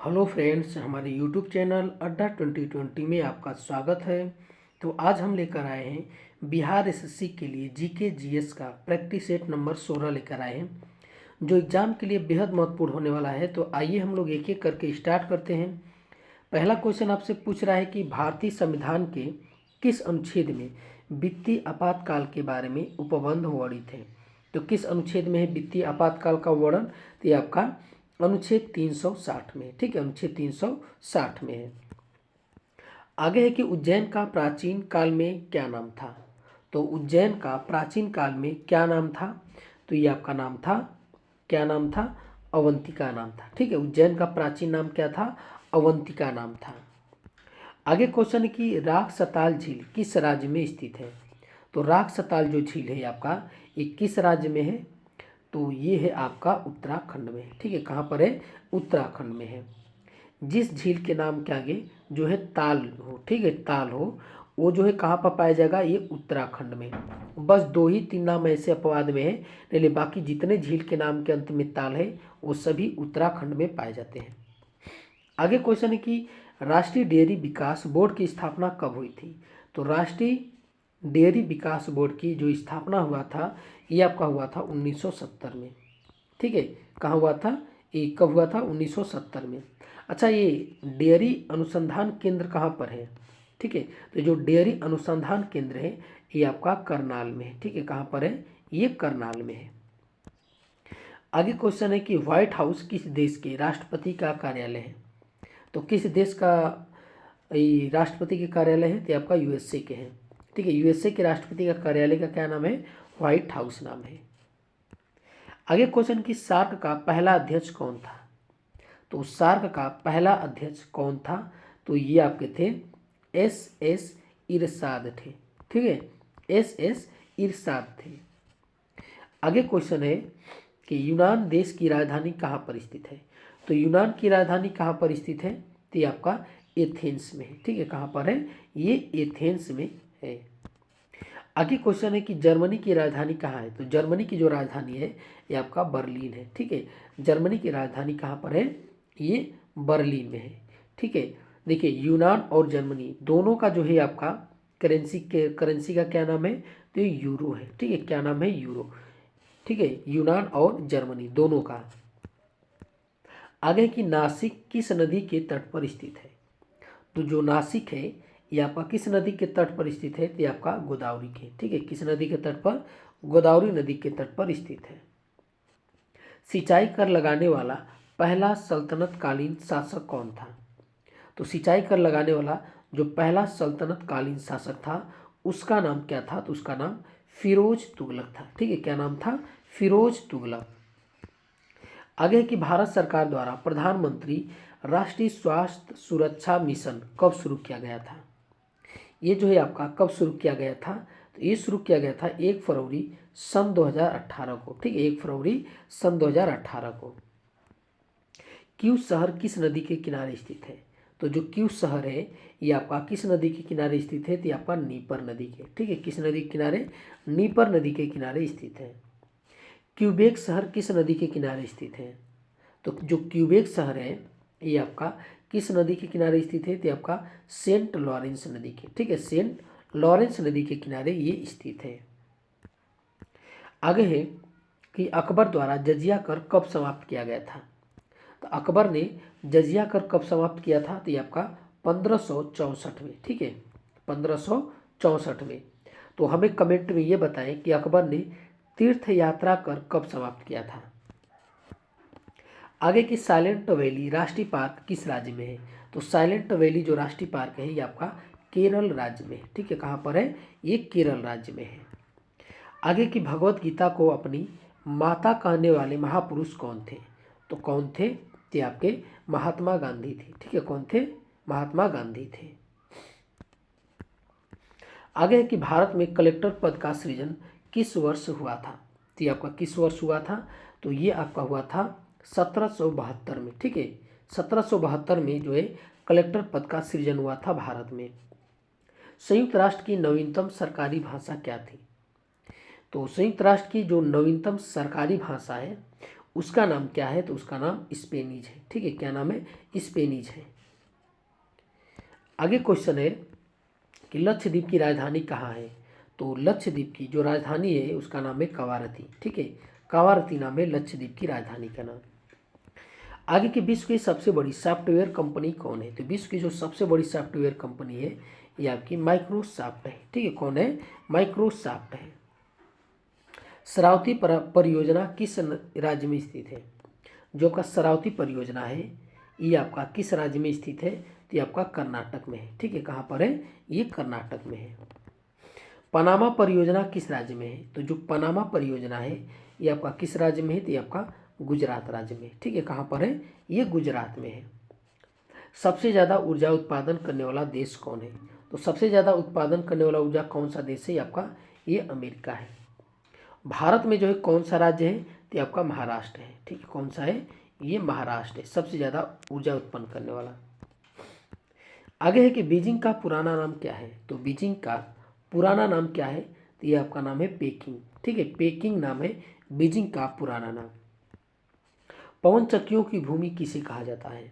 Hello friends, हमारे YouTube channel अड्डा 2020 में आपका स्वागत है। तो आज हम लेकर आए हैं बिहार एसएससी के लिए जीके जीएस का प्रैक्टिस सेट नंबर 16 लेकर आए हैं, जो एग्ज़ाम के लिए बेहद महत्वपूर्ण होने वाला है। तो आइए हम लोग एक एक करके स्टार्ट करते हैं। पहला क्वेश्चन आपसे पूछ रहा है कि भारतीय संविधान के किस अनुच्छेद में वित्तीय आपातकाल के बारे में उपबंध वर्णित है। तो किस अनुच्छेद में है वित्तीय आपातकाल का वर्णन? तो ये आपका अनुच्छेद 360 में, ठीक है, अनुच्छेद 360 में है। आगे है कि उज्जैन का प्राचीन काल में क्या नाम था। तो उज्जैन का प्राचीन काल में क्या नाम था? तो ये आपका नाम था, क्या नाम था? अवंतिका नाम था, ठीक है। उज्जैन का प्राचीन नाम क्या था? अवंतिका नाम था। आगे क्वेश्चन है कि राख सताल झील किस राज्य में स्थित है। तो राख सताल जो झील है आपका, ये किस राज्य में है? तो ये है आपका उत्तराखंड में, ठीक है। कहाँ पर है? उत्तराखंड में है। जिस झील के नाम के आगे जो है ताल हो, ठीक है, ताल हो, वो जो है कहाँ पर पाया जाएगा? ये उत्तराखंड में। बस 2 ही 3 नाम ऐसे अपवाद में है, नहीं बाकी जितने झील के नाम के अंत में ताल है वो सभी उत्तराखंड में पाए जाते हैं। आगे क्वेश्चन है कि राष्ट्रीय डेयरी विकास बोर्ड की स्थापना कब हुई थी। तो राष्ट्रीय डेयरी विकास बोर्ड की जो स्थापना हुआ था, ये आपका हुआ था 1970 में, ठीक है। कहाँ हुआ था? ये कब हुआ था? 1970 में। अच्छा, ये डेयरी अनुसंधान केंद्र कहाँ पर है? ठीक है, तो जो डेयरी अनुसंधान केंद्र है ये आपका करनाल में है, ठीक है। कहाँ पर है? ये करनाल में है। आगे क्वेश्चन है कि व्हाइट हाउस किस देश के राष्ट्रपति का कार्यालय है। तो किस देश का ये राष्ट्रपति के कार्यालय है? तो आपका यूएसए के हैं, ठीक है। यूएसए के राष्ट्रपति का कार्यालय का क्या नाम है? व्हाइट हाउस नाम है। आगे क्वेश्चन कि सार्क का पहला अध्यक्ष कौन था। तो सार्क का पहला अध्यक्ष कौन था? तो ये आपके थे एस इरशाद थे, ठीक है, एस इरशाद थे। आगे क्वेश्चन है कि यूनान देश की राजधानी कहाँ पर स्थित है। तो यूनान की राजधानी कहाँ पर स्थित है? तो ये आपका एथेंस में है, ठीक है। कहाँ पर है? ये एथेंस में है। आगे क्वेश्चन है कि जर्मनी की राजधानी कहाँ है। तो जर्मनी की जो राजधानी है ये आपका बर्लिन है, ठीक है। जर्मनी की राजधानी कहाँ पर है? ये बर्लिन में है, ठीक है। देखिए, यूनान और जर्मनी दोनों का जो है आपका करेंसी का क्या नाम है? तो ये यूरो है, ठीक है। क्या नाम है? यूरो, ठीक है। यूनान और जर्मनी दोनों का। आगे कि नासिक किस नदी के तट पर स्थित है। तो जो नासिक है ये आपका किस नदी के तट पर स्थित है? तो ये आपका गोदावरी के, ठीक है। किस नदी के तट पर? गोदावरी नदी के तट पर स्थित है। सिंचाई कर लगाने वाला पहला सल्तनत कालीन शासक कौन था। तो सिंचाई कर लगाने वाला जो पहला सल्तनत कालीन शासक था उसका नाम क्या था? तो उसका नाम फिरोज तुगलक था, ठीक है। क्या नाम था? फिरोज तुगलक। आगे कि भारत सरकार द्वारा प्रधानमंत्री राष्ट्रीय स्वास्थ्य सुरक्षा मिशन कब शुरू किया गया था। ये जो है आपका कब शुरू किया गया था? तो ये शुरू किया गया था 1 फरवरी सन 2018 को, ठीक है। 1 फरवरी सन 2018 को। क्यू शहर किस नदी के किनारे स्थित है। तो जो क्यू शहर है ये आपका किस नदी के किनारे स्थित है? तो ये आपका नीपर नदी के, ठीक है। किस नदी के किनारे? नीपर नदी के किनारे स्थित है। क्यूबेक शहर किस नदी के किनारे स्थित है। तो जो क्यूबेक शहर है ये आपका किस नदी के किनारे स्थित है? तो आपका सेंट लॉरेंस नदी के, ठीक है। सेंट लॉरेंस नदी के किनारे ये स्थित है। आगे है कि अकबर द्वारा जजिया कर कब समाप्त किया गया था। तो अकबर ने जजिया कर कब समाप्त किया था? तो ये आपका 1564 में, ठीक है, 1564 में। तो हमें कमेंट में ये बताएं कि अकबर ने तीर्थ यात्रा कर कब समाप्त किया था। आगे की साइलेंट वैली राष्ट्रीय पार्क किस राज्य में है। तो साइलेंट वैली जो राष्ट्रीय पार्क है ये आपका केरल राज्य में है, ठीक है। कहाँ पर है? ये केरल राज्य में है। आगे की भगवत गीता को अपनी माता कहने वाले महापुरुष कौन थे। तो कौन थे? ते आपके महात्मा गांधी थे, ठीक है। कौन थे? महात्मा गांधी थे। आगे है कि भारत में कलेक्टर पद का सृजन किस वर्ष हुआ था। तो ये आपका किस वर्ष हुआ था? तो ये आपका हुआ था 1772 में, ठीक है। 1772 में जो है कलेक्टर पद का सृजन हुआ था भारत में। संयुक्त राष्ट्र की नवीनतम सरकारी भाषा क्या थी। तो संयुक्त राष्ट्र की जो नवीनतम सरकारी भाषा है उसका नाम क्या है? तो उसका नाम स्पेनिज है। ठीक है, क्या नाम है? स्पेनिज है। आगे क्वेश्चन है कि लक्षद्वीप की राजधानी कहाँ है? तो लक्षद्वीप की जो राजधानी है उसका नाम है कवारती। ठीक है, कवारती नाम है लक्षद्वीप की राजधानी का नाम। आगे की विश्व की सबसे बड़ी सॉफ्टवेयर कंपनी कौन है? तो विश्व की जो सबसे बड़ी सॉफ्टवेयर कंपनी है ये आपकी माइक्रोसॉफ्ट है। ठीक है, कौन है? माइक्रोसॉफ्ट है। शरावती परियोजना किस राज्य में स्थित है? जो आपका शरावती परियोजना है ये आपका किस राज्य में स्थित है? तो ये आपका कर्नाटक में है। ठीक है, कहाँ पर है? ये कर्नाटक में है। पनामा परियोजना किस राज्य में है? तो जो पनामा परियोजना है ये आपका किस राज्य में है? तो ये आपका गुजरात राज्य में। ठीक है, कहाँ पर है? ये गुजरात में है। सबसे ज़्यादा ऊर्जा उत्पादन करने वाला देश कौन है? तो सबसे ज़्यादा उत्पादन करने वाला ऊर्जा कौन सा देश है? ये आपका ये अमेरिका है। भारत में जो है कौन सा राज्य है? तो ये आपका महाराष्ट्र है। ठीक है, कौन सा है? ये महाराष्ट्र है, सबसे ज़्यादा ऊर्जा उत्पन्न करने वाला। आगे है कि बीजिंग का पुराना नाम क्या है? तो बीजिंग का पुराना नाम क्या है? तो ये आपका नाम है पेकिंग। ठीक है, पेकिंग नाम है बीजिंग का पुराना नाम। पवन चक्कियों की भूमि किसे कहा जाता है?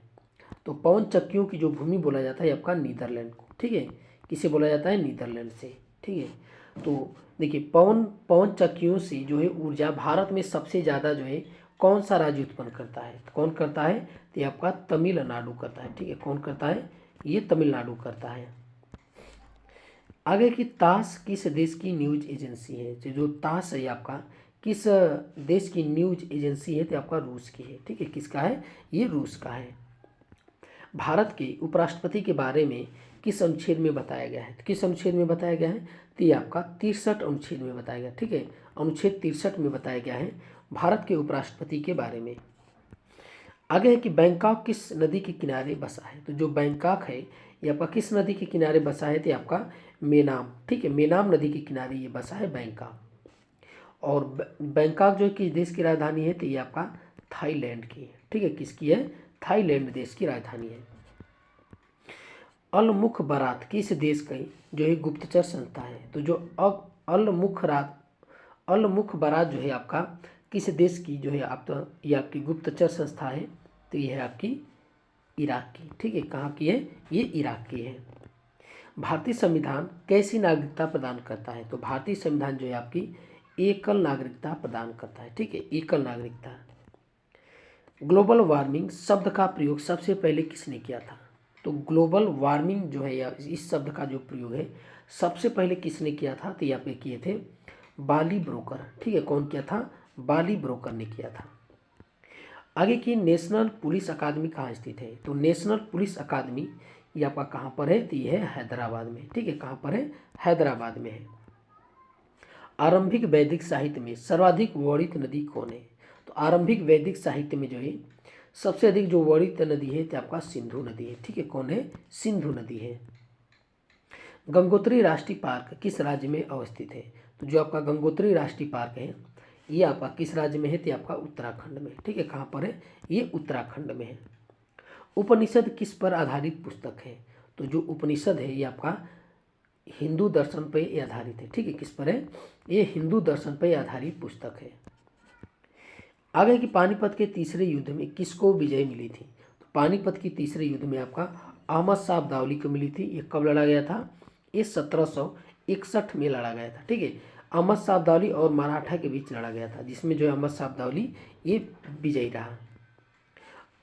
तो पवन चक्कियों की जो भूमि बोला जाता है आपका नीदरलैंड को। ठीक है, किसे बोला जाता है? नीदरलैंड से। ठीक है, तो देखिए पवन चक्कियों से जो है ऊर्जा भारत में सबसे ज़्यादा जो है कौन सा राज्य उत्पन्न करता है? तो कौन करता है? तो ये आपका तमिलनाडु करता है। ठीक है, कौन करता है? ये तमिलनाडु करता है। आगे की तास किस देश की न्यूज एजेंसी है? जो तास है आपका किस देश की न्यूज एजेंसी है? तो आपका रूस की है। ठीक है, किसका है? ये रूस का है। भारत के उपराष्ट्रपति के बारे में किस अनुच्छेद में बताया गया है? तो किस अनुच्छेद में बताया गया है? तो ये आपका 63 अनुच्छेद में बताया गया। ठीक है, अनुच्छेद 63 में बताया गया है भारत के उपराष्ट्रपति के बारे में। आगे है कि बैंकॉक किस नदी के किनारे बसा है? तो जो बैंकॉक है ये आपका किस नदी के किनारे बसा है? तो आपका मेनाम। ठीक है, मेनाम नदी के किनारे ये बसा है बैंकॉक। और बैंकॉक जो किस देश की राजधानी है? तो ये आपका थाईलैंड की है। ठीक है, किसकी है? थाईलैंड देश की राजधानी है। अल मुख बारात किस देश की जो है गुप्तचर संस्था है? तो जो अब अल मुख बारात जो है आपका किस देश की जो है ये आपकी गुप्तचर संस्था है? तो ये है आपकी इराक की। ठीक है, कहाँ की है? ये इराक की है। भारतीय संविधान कैसी नागरिकता प्रदान करता है? तो भारतीय संविधान जो है आपकी एकल नागरिकता प्रदान करता है। ठीक है, एकल नागरिकता। ग्लोबल वार्मिंग शब्द का प्रयोग सबसे पहले किसने किया था? तो ग्लोबल वार्मिंग जो है या इस शब्द का जो प्रयोग है सबसे पहले किसने किया था? तो यहाँ पे किए थे बाली ब्रोकर। ठीक है, कौन किया था? बाली ब्रोकर ने किया था। आगे की नेशनल पुलिस अकादमी कहाँ स्थित है? तो नेशनल पुलिस अकादमी ये आपका कहाँ पर है? तो ये है हैदराबाद में। ठीक है, कहाँ पर है? हैदराबाद में है। आरंभिक वैदिक साहित्य में सर्वाधिक वर्णित नदी कौन है? तो आरंभिक वैदिक साहित्य में जो है सबसे अधिक जो वर्णित नदी है तो आपका सिंधु नदी है। ठीक है, कौन है? सिंधु नदी है। गंगोत्री राष्ट्रीय पार्क किस राज्य में अवस्थित है? तो जो आपका गंगोत्री राष्ट्रीय पार्क है ये आपका किस राज्य में है? तो आपका उत्तराखंड में। ठीक है, कहाँ पर है? ये उत्तराखंड में है। उपनिषद किस पर आधारित पुस्तक है? तो जो उपनिषद है ये आपका हिंदू दर्शन पर आधारित है। ठीक है, किस पर है? ये हिंदू दर्शन पर आधारित पुस्तक है। आगे की पानीपत के तीसरे युद्ध में किसको विजय मिली थी? तो पानीपत की तीसरे युद्ध में आपका अहमद शाह अब्दाली को मिली थी। ये कब लड़ा गया था? ये 1761 में लड़ा गया था। ठीक है, अहमद शाह अब्दाली और मराठा के बीच लड़ा गया था, जिसमें जो है अहमद शाह अब्दाली ये विजयी रहा।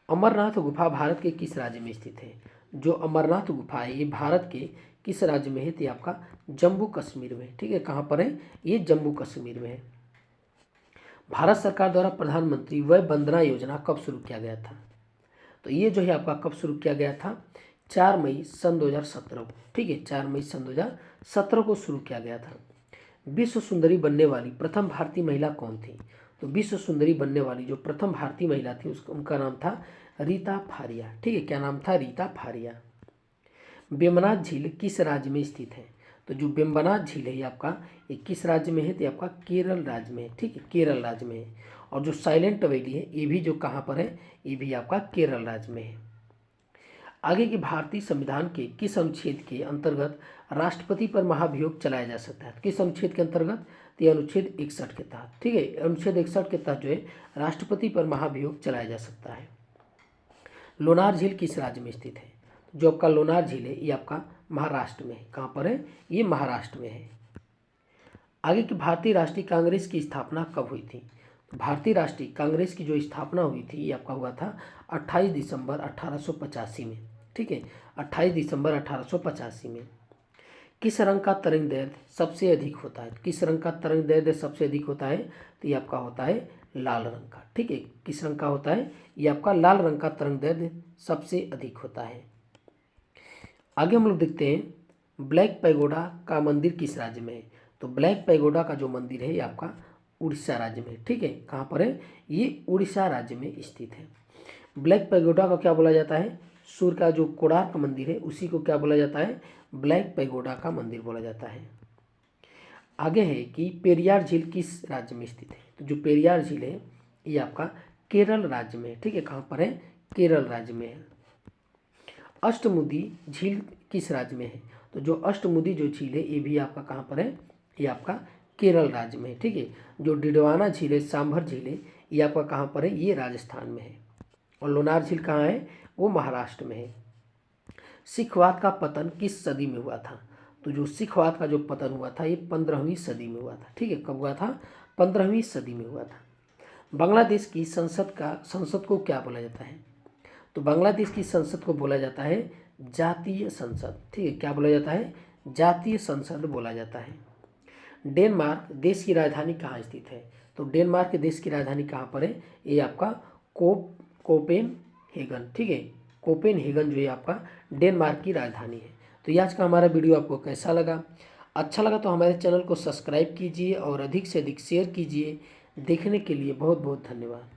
अमरनाथ गुफा भारत के किस राज्य में स्थित है? जो अमरनाथ गुफा है ये भारत के किस राज्य में है? तो आपका जम्मू कश्मीर में। ठीक है, कहाँ पर है? ये जम्मू कश्मीर में है। भारत सरकार द्वारा प्रधानमंत्री वय वंदना योजना कब शुरू किया गया था? तो ये जो है आपका कब शुरू किया गया था? 4 मई सन 2017 को। ठीक है, 4 मई सन 2017 को शुरू किया गया था। विश्व सुंदरी बनने वाली प्रथम भारतीय महिला कौन थी? तो विश्व सुंदरी बनने वाली जो प्रथम भारतीय महिला थी उनका नाम था रीता फारिया। ठीक है, क्या नाम था? रीता फारिया। वेम्बनाथ झील किस राज्य में स्थित है? तो जो वेम्बनाथ झील है ये आपका ये किस राज्य में है? तो आपका केरल राज्य में है। ठीक है, केरल राज्य में है। और जो साइलेंट वैली है ये भी जो कहाँ पर है? ये भी आपका केरल राज्य में है। आगे कि भारतीय संविधान के किस अनुच्छेद के अंतर्गत राष्ट्रपति पर महाभियोग चलाया जा सकता है? किस अनुच्छेद के अंतर्गत? तो ये अनुच्छेद 61 के तहत। ठीक है, अनुच्छेद 61 के तहत जो है राष्ट्रपति पर महाभियोग चलाया जा सकता है। लोनार झील किस राज्य में स्थित है? जो आपका लोनार झील है ये आपका महाराष्ट्र में है। कहाँ पर है? ये महाराष्ट्र में है। आगे की भारतीय राष्ट्रीय कांग्रेस की स्थापना कब हुई थी? भारतीय राष्ट्रीय कांग्रेस की जो स्थापना हुई थी ये आपका हुआ था 28 दिसंबर 1885 में। ठीक है, 28 दिसंबर 1885 में। किस रंग का तरंग दैर्ध्य सबसे अधिक होता है? किस रंग का तरंग दैर्ध्य सबसे अधिक होता है? तो ये आपका होता है लाल रंग का। ठीक है, किस रंग का होता है? ये आपका लाल रंग का तरंग दैर्ध्य सबसे अधिक होता है। आगे हम लोग देखते हैं ब्लैक पैगोडा का मंदिर किस राज्य में है? तो ब्लैक पैगोडा का जो मंदिर है ये आपका उड़ीसा राज्य में है। ठीक है, कहाँ पर है? ये उड़ीसा राज्य में स्थित है। ब्लैक पैगोडा का क्या बोला जाता है? सूर्य का जो कोणार्क मंदिर है उसी को क्या बोला जाता है? ब्लैक पैगोडा का मंदिर बोला जाता है। आगे है कि पेरियार झील किस राज्य में स्थित है? तो जो पेरियार झील है ये आपका केरल राज्य में है। ठीक है, कहाँ पर है? केरल राज्य में है। अष्टमुदी झील किस राज्य में है? तो जो अष्टमुदी जो झील है ये भी आपका कहाँ पर है? ये आपका केरल राज्य में है। ठीक है, जो डिडवाना झील है, सांभर झील है, ये आपका कहाँ पर है? ये राजस्थान में है। और लोनार झील कहाँ है? वो महाराष्ट्र में है। सिखवाद का पतन किस सदी में हुआ था? तो जो सिखवाद का जो पतन हुआ था ये 15वीं सदी में हुआ था। ठीक है, कब हुआ था? 15वीं सदी में हुआ था। बांग्लादेश की संसद को क्या बोला जाता है? तो बांग्लादेश की संसद को बोला जाता है जातीय संसद। ठीक है, क्या बोला जाता है? जातीय संसद बोला जाता है। डेनमार्क देश की राजधानी कहाँ स्थित है? तो डेनमार्क देश की राजधानी कहाँ पर है? ये आपका कोपेनहेगन। ठीक है, कोपेनहेगन जो है आपका डेनमार्क की राजधानी है। तो ये आज का हमारा वीडियो आपको कैसा लगा? अच्छा लगा तो हमारे चैनल को सब्सक्राइब कीजिए और अधिक से अधिक शेयर कीजिए। देखने के लिए बहुत बहुत धन्यवाद।